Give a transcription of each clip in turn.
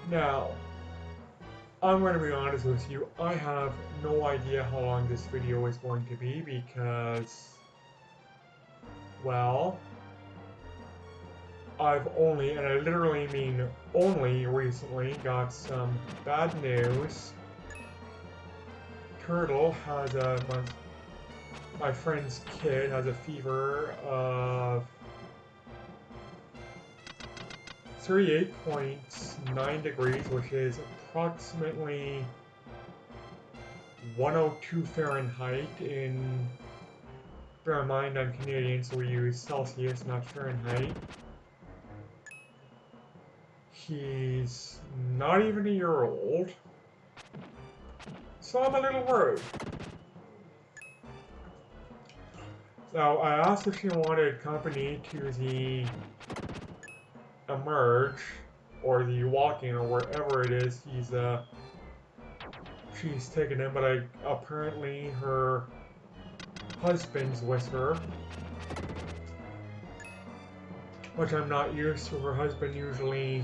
Now, I'm going to be honest with you, I have no idea how long this video is going to be because, well, I've only, and I literally mean only recently, got some bad news. Turtle has my friend's kid has a fever of 38.9 degrees, which is approximately 102 Fahrenheit. Bear in mind I'm Canadian, so we use Celsius, not Fahrenheit. He's not even a year old, so I'm a little worried. Now, I asked if she wanted company to the Emerge, or the walk-in, or wherever it is she's taken him, but apparently her husband's with her, which I'm not used to. Her husband usually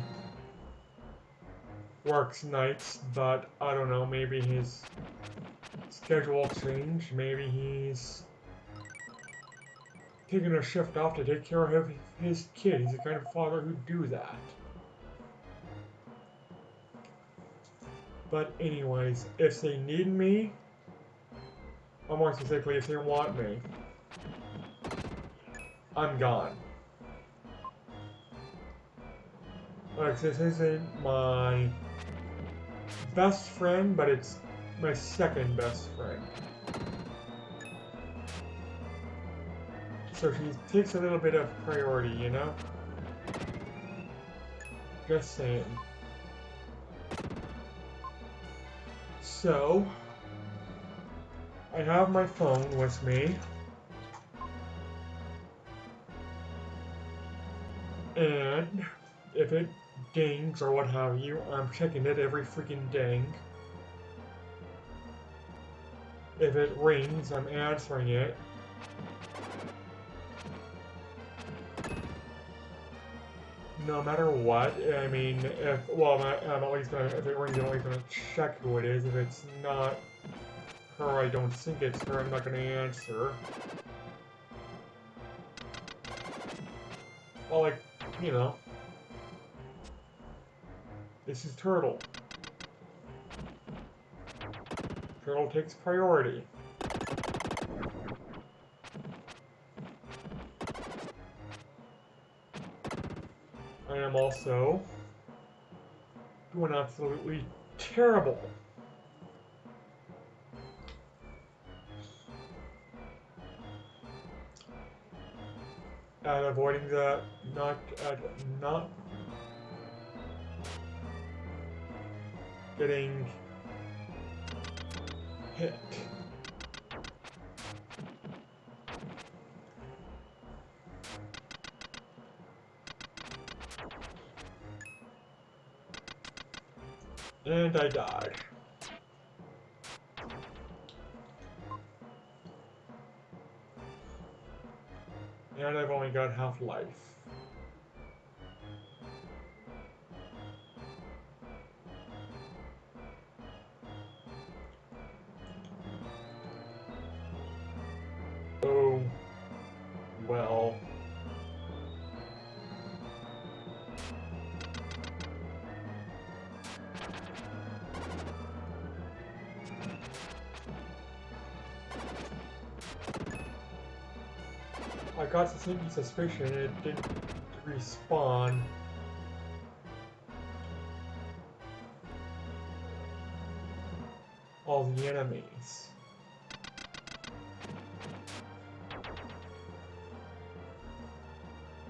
works nights, but I don't know, maybe his schedule changed, maybe he's taking a shift off to take care of his kid. He's the kind of father who'd do that. But anyways, if they need me, or more specifically, if they want me, I'm gone. Like, this isn't my best friend, but it's my second best friend. So she takes a little bit of priority, you know? Just saying. So, I have my phone with me. And if it dings or what have you, I'm checking it every freaking ding. If it rings, I'm answering it. No matter what, I mean, I'm at least gonna, if it rings, I'm at least gonna check who it is. If it's not her, I don't think it's her, I'm not gonna answer. Well, like, you know, this is Turtle. Turtle takes priority. I am also doing absolutely terrible at avoiding not getting hit. And I died. And I've only got half life. Oh, well. I got the sneaky suspicion it didn't respawn. All the enemies.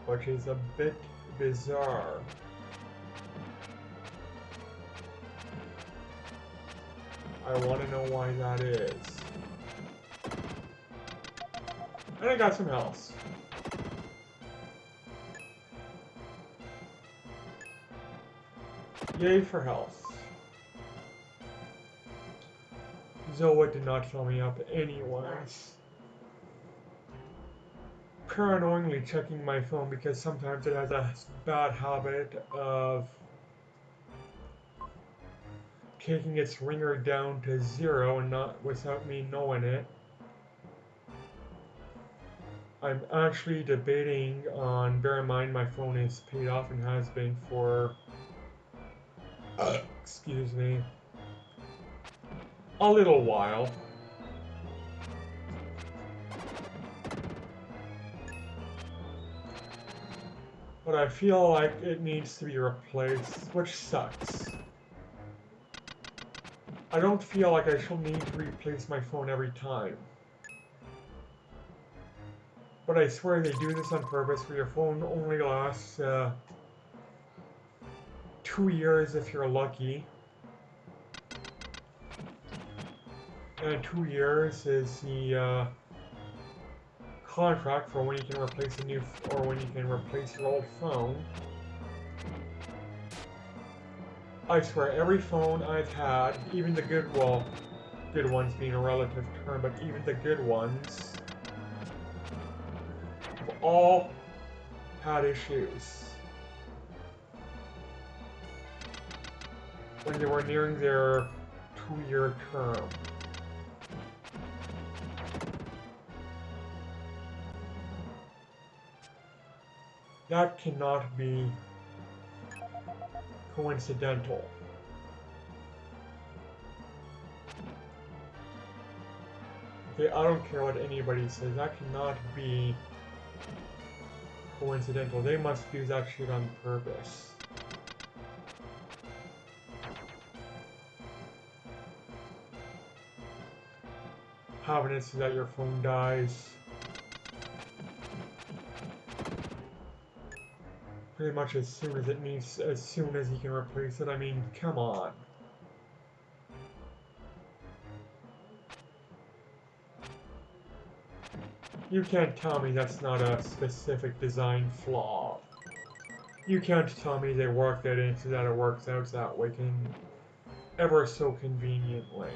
Which is a bit bizarre. I want to know why that is. And I got some health. Yay for health. Zoa did not fill me up anyways. Paranoidly checking my phone because sometimes it has a bad habit of taking its ringer down to 0 and not without me knowing it. I'm actually debating on, bear in mind my phone is paid off and has been for, excuse me, a little while. But I feel like it needs to be replaced, which sucks. I don't feel like I shall need to replace my phone every time. But I swear they do this on purpose, where your phone only lasts 2 years if you're lucky. And 2 years is the contract for when you can replace when you can replace your old phone. I swear, every phone I've had, even the good ones being a relative term, but even the good ones, have all had issues when they were nearing their 2-year term. That cannot be coincidental. Okay, I don't care what anybody says, that cannot be coincidental. They must use that shit on purpose. Having it so that your phone dies pretty much as soon as you can replace it. I mean, come on. You can't tell me that's not a specific design flaw. You can't tell me they worked that in so that it works out that way ever so conveniently.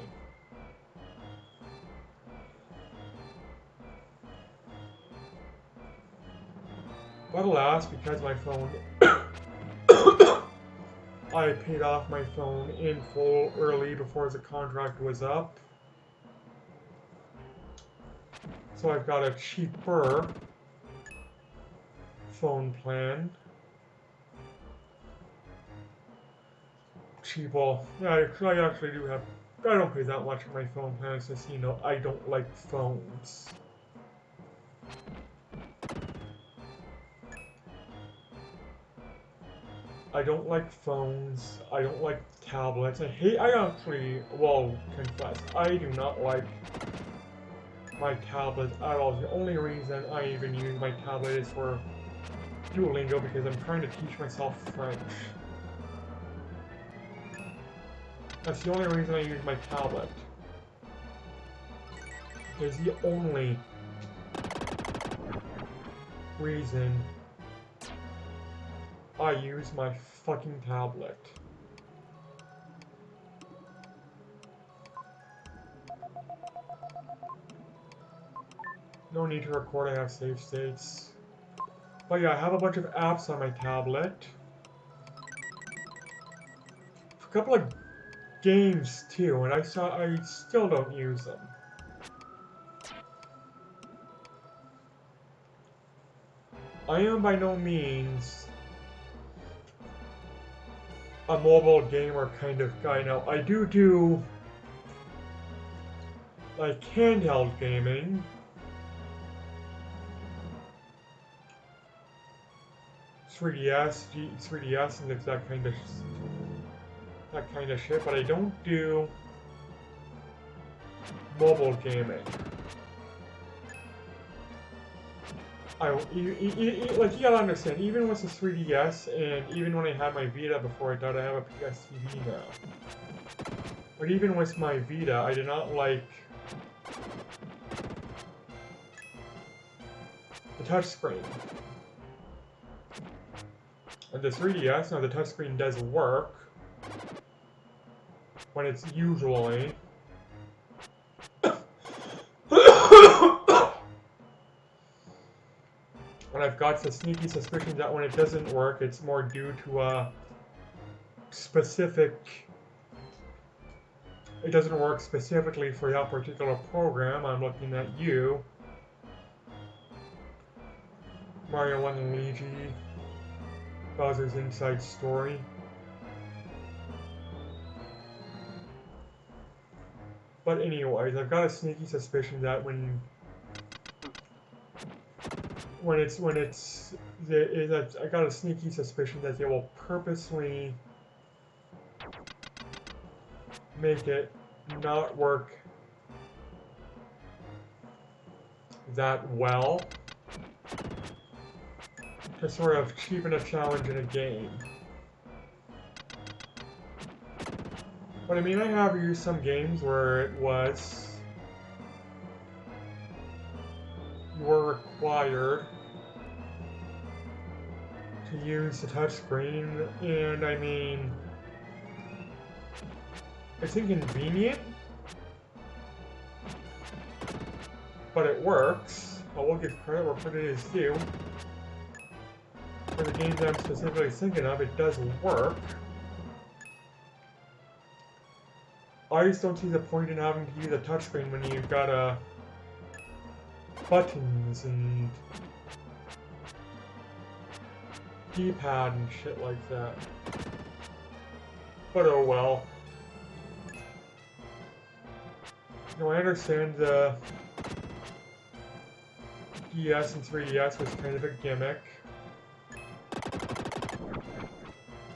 But alas, because my phone, I paid off my phone in full early before the contract was up. So I've got a cheaper phone plan. Well, yeah, I actually do have, I don't pay that much for my phone plan, it's just, you know, I don't like phones. I don't like phones, I don't like tablets, I actually, well, confess, I do not like my tablet at all. The only reason I even use my tablet is for Duolingo, because I'm trying to teach myself French. That's the only reason I use my tablet. It's the only reason I use my fucking tablet. No need to record, I have save states. But yeah, I have a bunch of apps on my tablet. A couple of games too, and I still don't use them. I am by no means a mobile gamer kind of guy. Now, I do like handheld gaming. .3DS and that kind of shit, but I don't do mobile gaming. Like, you gotta understand, even with the 3DS, and even when I had my Vita before I died, I have a PS TV now. But even with my Vita, I did not like the touchscreen. And the 3DS, now the touchscreen does work when it's usually and I've got the sneaky suspicion that when it doesn't work, it's more due to a specific it doesn't work specifically for that particular program. I'm looking at you, Mario and Luigi, Bowser's Inside Story. But anyways, I've got a sneaky suspicion that I got a sneaky suspicion that they will purposely make it not work that well to sort of cheapen a challenge in a game. But I mean, I have used some games where it was you were required to use the touchscreen, and I mean, it's inconvenient, but it works. I will give credit where credit is due. For the games I'm specifically thinking of, it does work. I just don't see the point in having to use a touchscreen when you've got buttons and D-pad and shit like that. But oh well. No, I understand the DS and 3DS was kind of a gimmick.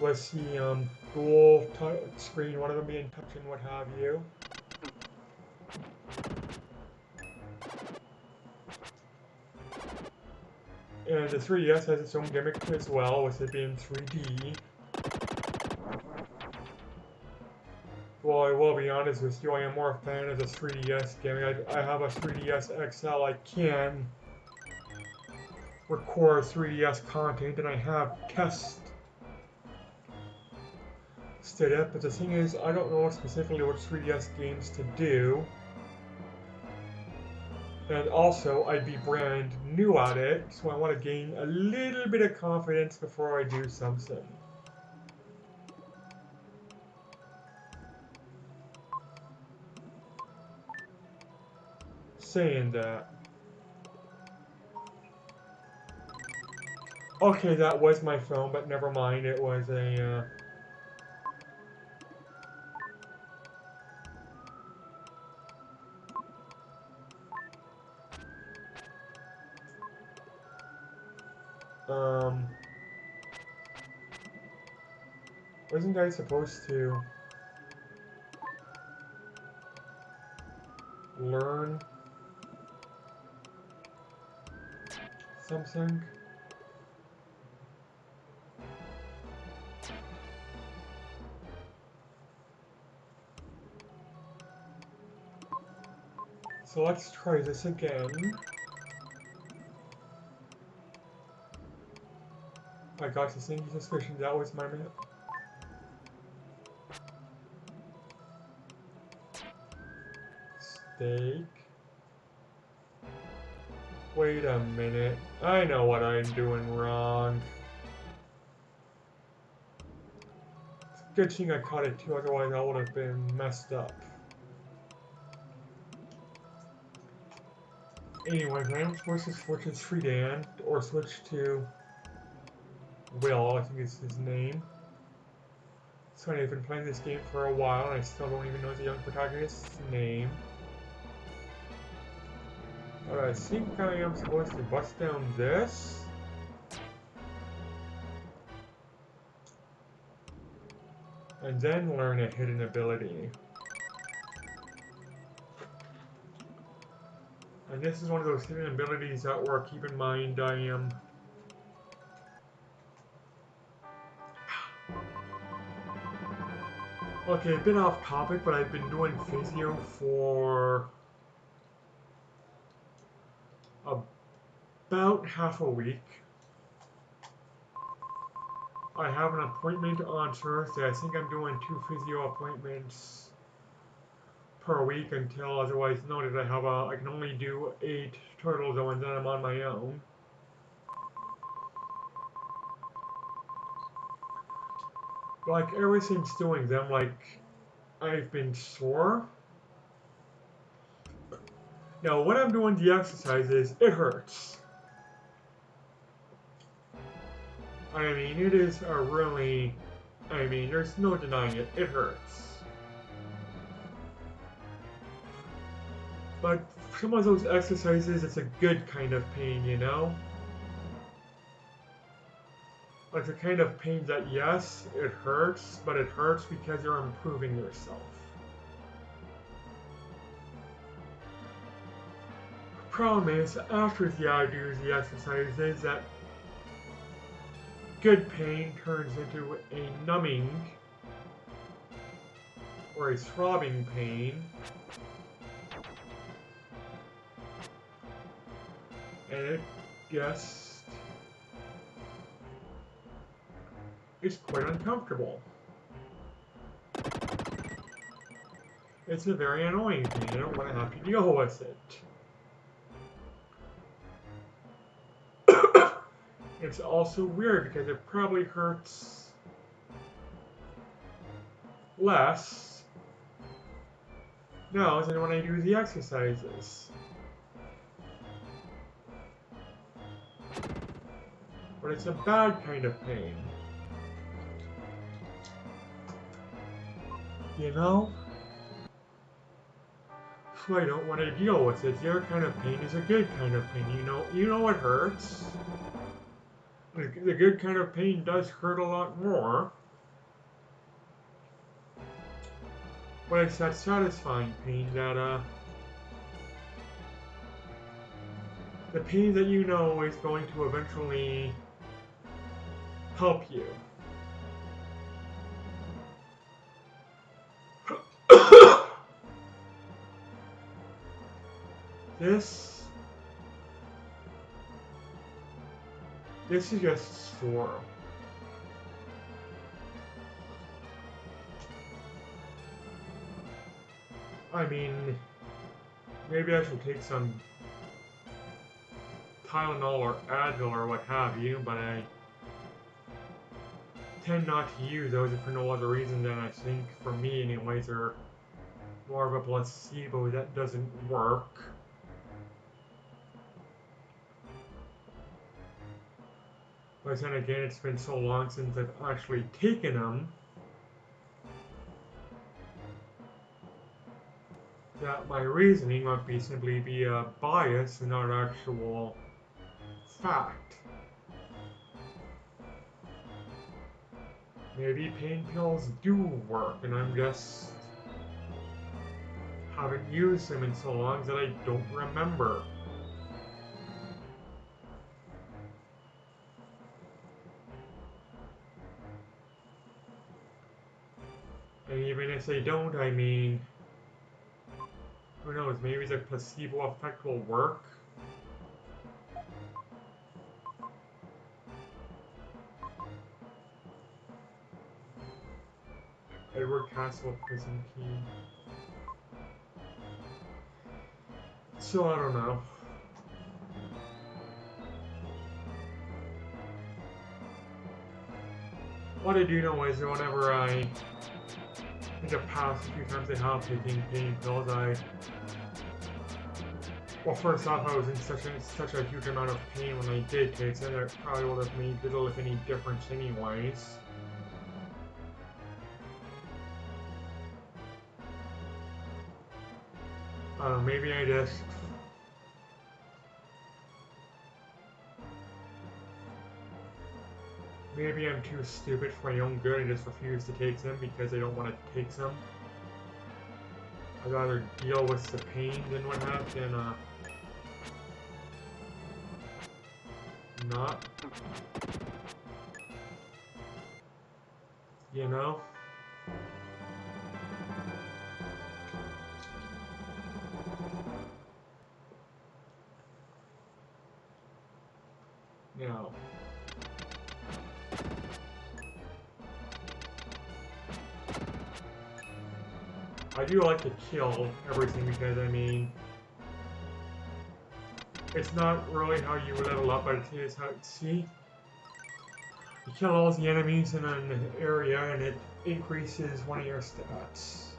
Was the dual screen, one of them being touch and what have you. And the 3DS has its own gimmick as well, with it being 3D. Well, I will be honest with you, I am more a fan of the 3DS gimmick. I have a 3DS XL, I can record 3DS content, and I have tested it, but the thing is, I don't know specifically what 3DS games to do. And also, I'd be brand new at it, so I want to gain a little bit of confidence before I do something. Saying that. Okay, that was my phone, but never mind, it was a, wasn't I supposed to learn something? So let's try this again. I got the sneaky suspicion that was my map. Steak. Wait a minute. I know what I'm doing wrong. It's a good thing I caught it too, otherwise I would have been messed up. Anyway, I'm supposed to switch to Freedan, or switch to Will, I think is his name. So I've been playing this game for a while, and I still don't even know the young protagonist's name. But I think I am supposed to bust down this. And then learn a hidden ability. And this is one of those hidden abilities that were, keep in mind, I am... Okay, a bit off topic, but I've been doing physio for about half a week. I have an appointment on Thursday. I think I'm doing 2 physio appointments per week until otherwise noted. I can only do 8 turtles and then I'm on my own. Like everything's doing them, like I've been sore. Now, when I'm doing the exercises, it hurts. I mean, it is a really, I mean, there's no denying it, it hurts. But some of those exercises, it's a good kind of pain, you know? Like the kind of pain that, yes, it hurts, but it hurts because you're improving yourself. Problem is, after I do the exercises, that good pain turns into a numbing or a throbbing pain. And it just is quite uncomfortable. It's a very annoying thing. I don't want to have to deal with it. It's also weird because it probably hurts less now than when I do the exercises. But it's a bad kind of pain. You know? So I don't want to deal with it. The other kind of pain is a good kind of pain. You know it hurts. The good kind of pain does hurt a lot more. But it's that satisfying pain that, the pain that you know is going to eventually help you. This is just sore. I mean, maybe I should take some Tylenol or Advil or what have you, but I tend not to use those for no other reason than I think, for me anyways, they're more of a placebo that doesn't work. But then again, it's been so long since I've actually taken them that my reasoning might be simply be a bias and not actual fact. Maybe pain pills do work, and I'm just haven't used them in so long that I don't remember. And even if they don't, I mean, who knows, maybe the placebo effect will work. Edward Castle prison key. So I don't know. What I do know is that whenever I, in the past few times I have taken pain pills, well, first off, I was in such a huge amount of pain when I did take them, it probably would have made little if any difference anyways. I don't know, maybe I just... Maybe I'm too stupid for my own good and just refuse to take them because I don't want to take them. I'd rather deal with the pain than what happened, not. You know? Now. I do like to kill everything because, I mean, it's not really how you level up, but it is how, see? You kill all the enemies in an area and it increases one of your stats.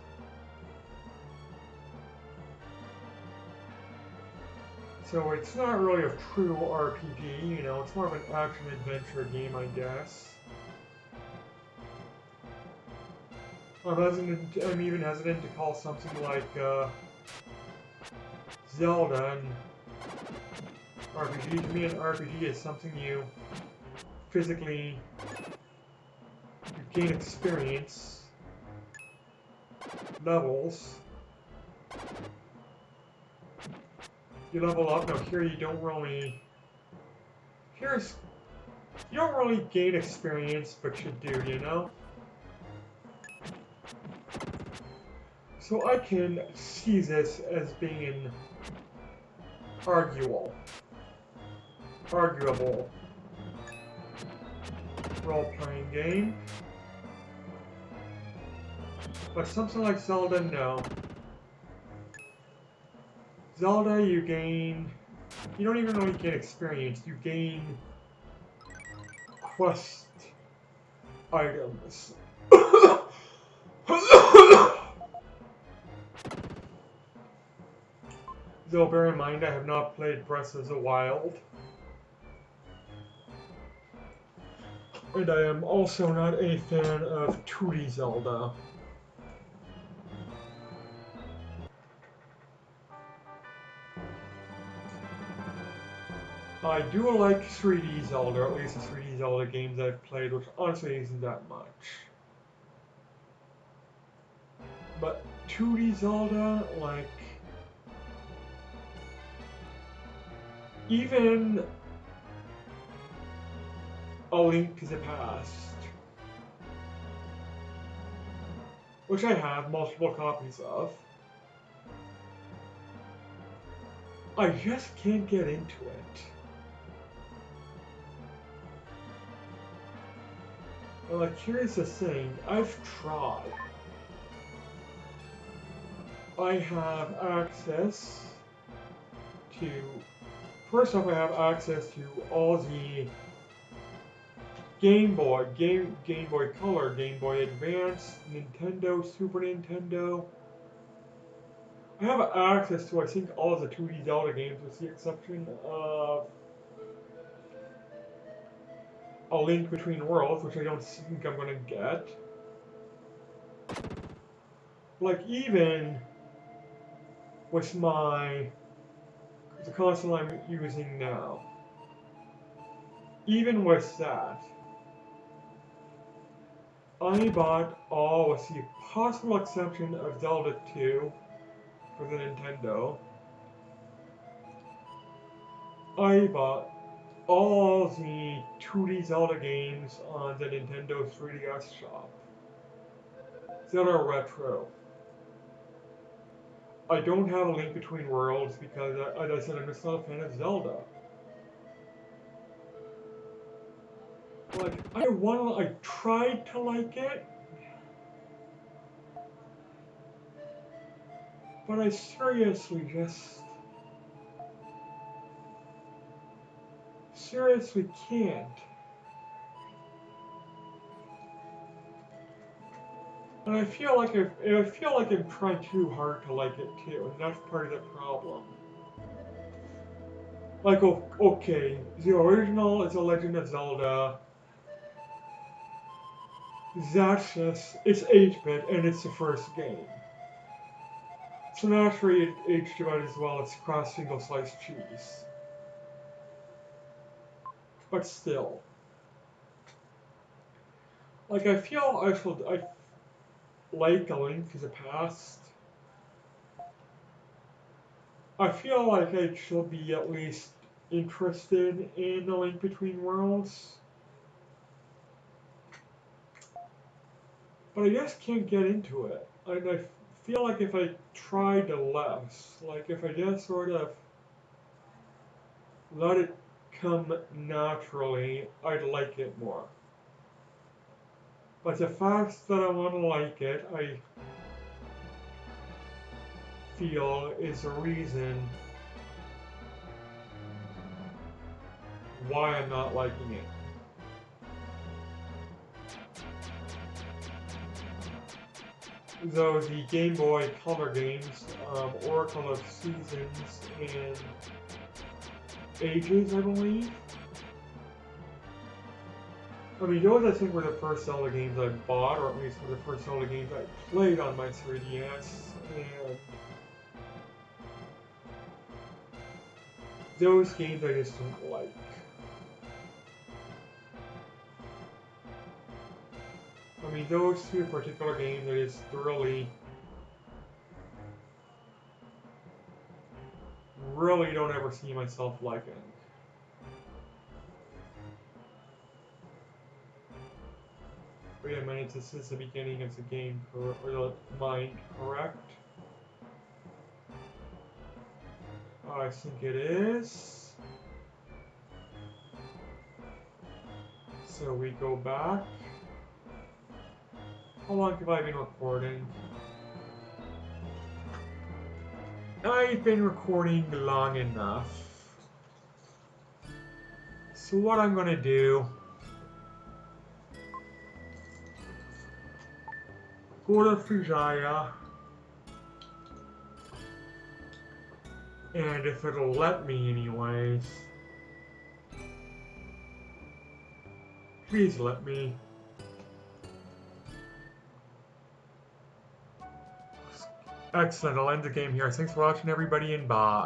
So it's not really a true RPG, you know, it's more of an action-adventure game, I guess. I'm even hesitant to call something like Zelda an RPG. To me, an RPG is something you physically gain experience, levels. You level up. Now here you don't really. You don't really gain experience, but you do, you know. So I can see this as being an arguable role-playing game. But something like Zelda, no. Zelda, you don't even really gain experience, you gain quest items. Though bear in mind, I have not played Breath of the Wild. And I am also not a fan of 2D Zelda. I do like 3D Zelda, or at least the 3D Zelda games I've played, which honestly isn't that much. But 2D Zelda, like, even A Link to the Past, which I have multiple copies of, I just can't get into it. And like, here's the thing, I've tried. I have access to, first off, I have access to all the Game Boy, Game Boy Color, Game Boy Advance, Nintendo, Super Nintendo. I have access to, I think, all of the 2D Zelda games with the exception of A Link Between Worlds, which I don't think I'm going to get. Like, even with the console I'm using now, even with that, I bought all, with the possible exception of Zelda 2 for the Nintendo, I bought all the 2D Zelda games on the Nintendo 3DS shop. Zelda Retro. I don't have A Link Between Worlds because, as I said, I'm just not a fan of Zelda. Like, I tried to like it, but I seriously can't. And I feel like I'm trying too hard to like it too, and that's part of the problem. Like, okay, the original is A Legend of Zelda. That's just, it's 8-bit, and it's the first game. So naturally, HDMI as well, it's cross single slice cheese. But still. Like, I like A Link to the Past. I feel like I should be at least interested in A Link Between Worlds. But I just can't get into it. And I feel like if I tried less, like if I just sort of let it come naturally, I'd like it more. But the fact that I want to like it, I feel is a reason why I'm not liking it. Though the Game Boy Color games, Oracle of Seasons and ages, I believe. I mean, those I think were the first Zelda games I bought, or at least were the first Zelda games I played on my 3DS, and those games I just don't like. I mean, those two particular games I just really don't ever see myself liking. Wait a minute, this is the beginning of the game, or the mind, correct? I think it is. So we go back. How long have I been recording? I've been recording long enough. So what I'm gonna do, go to Gaia, and if it'll let me anyways, please let me. Excellent, I'll end the game here. Thanks for watching everybody, and bye.